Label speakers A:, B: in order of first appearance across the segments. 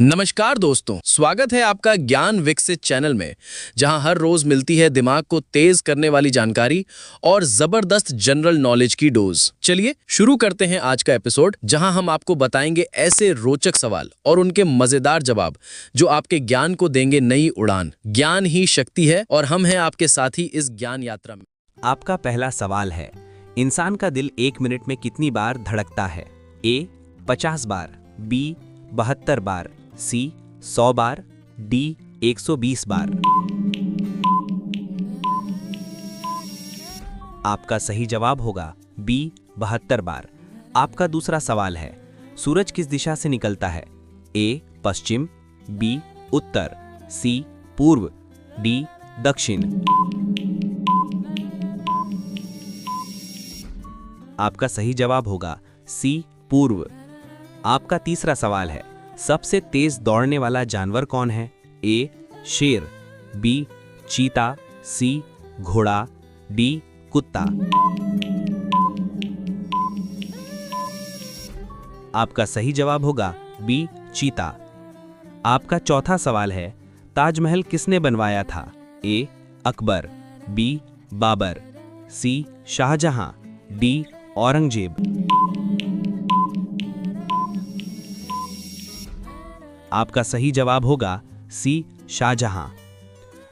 A: नमस्कार दोस्तों, स्वागत है आपका ज्ञान विकसित चैनल में, जहां हर रोज मिलती है दिमाग को तेज करने वाली जानकारी और जबरदस्त जनरल नॉलेज की डोज। चलिए शुरू करते हैं आज का एपिसोड, जहां हम आपको बताएंगे ऐसे रोचक सवाल और उनके मजेदार जवाब जो आपके ज्ञान को देंगे नई उड़ान। ज्ञान ही शक्ति है और हम हैं आपके साथी इस ज्ञान यात्रा में।
B: आपका पहला सवाल है, इंसान का दिल 1 मिनट में कितनी बार धड़कता है? ए 50 बार, बी 72 बार, सी 100 बार, डी 120 बार। आपका सही जवाब होगा बी 72 बार। आपका दूसरा सवाल है, सूरज किस दिशा से निकलता है? ए पश्चिम, बी उत्तर, सी पूर्व, डी दक्षिण। आपका सही जवाब होगा सी पूर्व। आपका तीसरा सवाल है, सबसे तेज दौड़ने वाला जानवर कौन है? ए शेर, बी चीता, सी घोड़ा, डी कुत्ता। आपका सही जवाब होगा बी चीता। आपका चौथा सवाल है, ताजमहल किसने बनवाया था? ए अकबर, बी बाबर, सी शाहजहां, डी औरंगजेब। आपका सही जवाब होगा सी शाहजहां।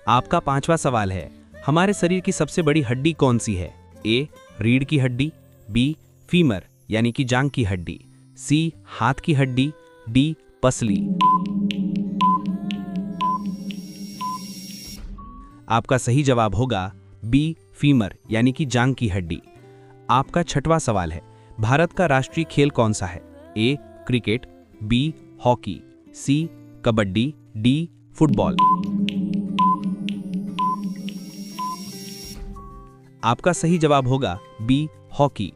B: आपका पांचवा सवाल है, हमारे शरीर की सबसे बड़ी हड्डी कौन सी है? ए रीढ़ की हड्डी, बी फीमर यानी कि जांग की हड्डी, सी हाथ की हड्डी, डी पसली। आपका सही जवाब होगा बी फीमर यानी कि जांग की हड्डी। आपका छठवां सवाल है, भारत का राष्ट्रीय खेल कौन सा है? ए क्रिकेट, बी हॉकी, सी कबड्डी, डी फुटबॉल। आपका सही जवाब होगा बी हॉकी।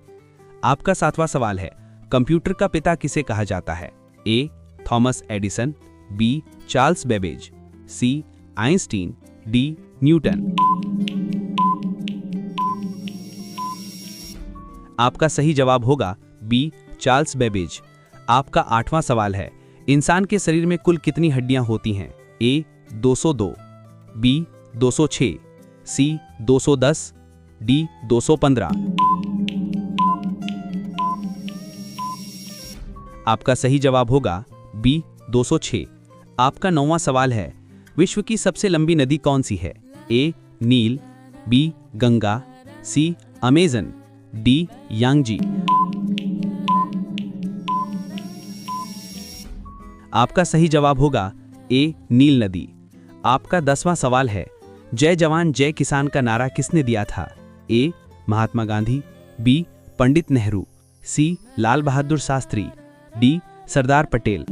B: आपका सातवां सवाल है, कंप्यूटर का पिता किसे कहा जाता है? A Thomas Edison, B Charles Babbage, C Einstein, D Newton. आपका सही जवाब होगा बी चार्ल्स बेबेज। आपका आठवां सवाल है, इंसान के शरीर में कुल कितनी हड्डियां होती हैं? ए 202, बी 206, सी 210, डी 215। आपका सही जवाब होगा बी 206। आपका 9वां सवाल है, विश्व की सबसे लंबी नदी कौन सी है? ए नील, बी गंगा, सी अमेजन, डी यांगजी। आपका सही जवाब होगा ए नील नदी। आपका 10वां सवाल है, जय जवान जय किसान का नारा किसने दिया था? ए महात्मा गांधी, बी पंडित नेहरू, सी लाल बहादुर शास्त्री, डी सरदार पटेल।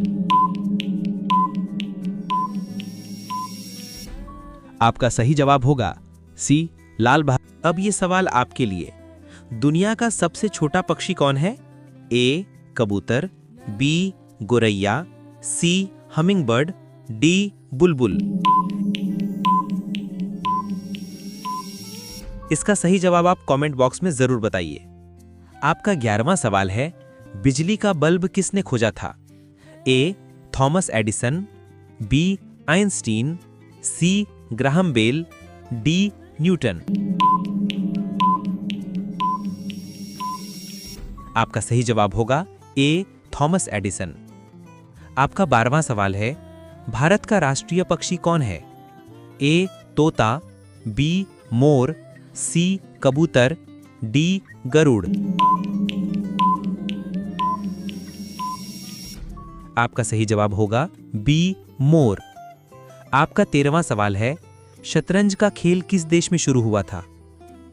B: आपका सही जवाब होगा सी लाल बहादुर। अब ये सवाल आपके लिए, दुनिया का सबसे छोटा पक्षी कौन है? ए कबूतर, बी गोरैया, सी हमिंगबर्ड, डी बुलबुल। इसका सही जवाब आप कमेंट बॉक्स में जरूर बताइए। आपका 11वां सवाल है, बिजली का बल्ब किसने खोजा था? ए थॉमस एडिसन, बी आइंस्टीन, सी ग्राहम बेल, डी न्यूटन। आपका सही जवाब होगा ए थॉमस एडिसन। आपका 12वां सवाल है, भारत का राष्ट्रीय पक्षी कौन है? ए तोता, बी मोर, सी कबूतर, डी गरुड़। आपका सही जवाब होगा बी मोर। आपका 13वां सवाल है, शतरंज का खेल किस देश में शुरू हुआ था?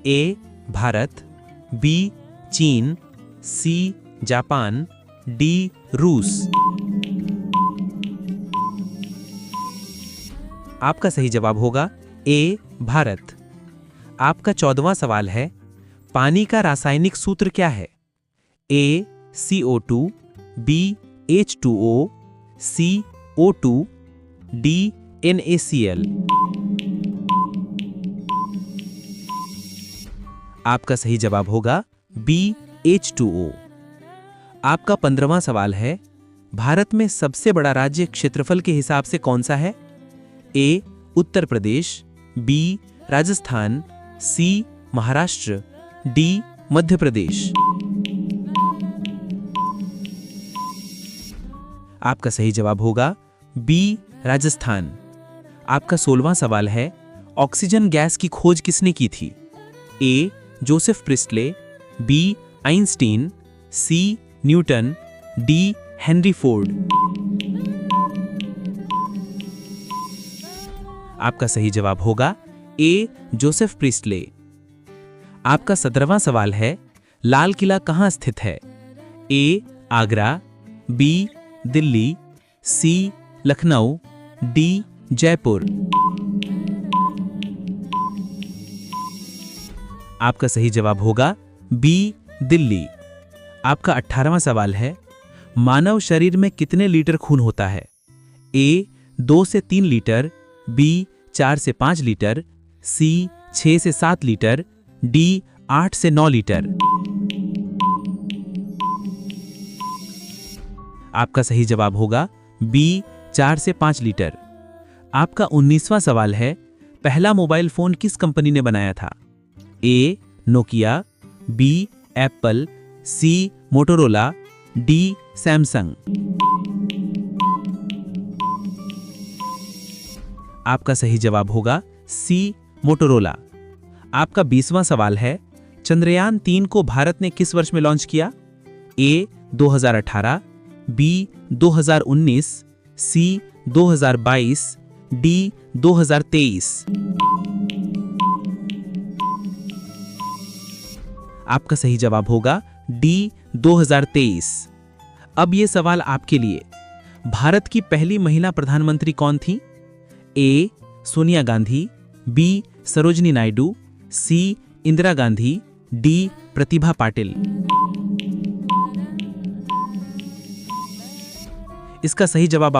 B: ए भारत, बी चीन, सी जापान, डी रूस। आपका सही जवाब होगा ए भारत। आपका 14वां सवाल है, पानी का रासायनिक सूत्र क्या है? ए CO2, बी H2O, सी O2, डी NaCl। आपका सही जवाब होगा बी H2O। आपका 15वां सवाल है, भारत में सबसे बड़ा राज्य क्षेत्रफल के हिसाब से कौन सा है? ए उत्तर प्रदेश, बी राजस्थान, सी महाराष्ट्र, डी मध्य प्रदेश। आपका सही जवाब होगा बी राजस्थान। आपका 16वां सवाल है, ऑक्सीजन गैस की खोज किसने की थी? A Joseph Priestley, B Einstein, C Newton, D Henry Ford. आपका सही जवाब होगा ए जोसेफ प्रिस्टले। आपका 17वां सवाल है, लाल किला कहां स्थित है? ए आगरा, बी दिल्ली, सी लखनऊ, डी जयपुर। आपका सही जवाब होगा बी दिल्ली। आपका 18वां सवाल है, मानव शरीर में कितने लीटर खून होता है? ए 2 से 3 लीटर, बी 4 से 5 लीटर, सी 6 से 7 लीटर, डी 8 से 9 लीटर। आपका सही जवाब होगा बी 4 से 5 लीटर। आपका 19वां सवाल है, पहला मोबाइल फोन किस कंपनी ने बनाया था? ए नोकिया, बी एप्पल, सी मोटोरोला, डी सैमसंग। आपका सही जवाब होगा सी मोटोरोला। आपका 20वां सवाल है, चंद्रयान 3 को भारत ने किस वर्ष में लॉन्च किया? ए 2018, बी 2019, सी 2022, डी 2023। आपका सही जवाब होगा डी 2023। अब ये सवाल आपके लिए, भारत की पहली महिला प्रधानमंत्री कौन थी? ए सोनिया गांधी, बी सरोजनी नायडू, सी इंदिरा गांधी, डी प्रतिभा पाटिल। इसका सही जवाब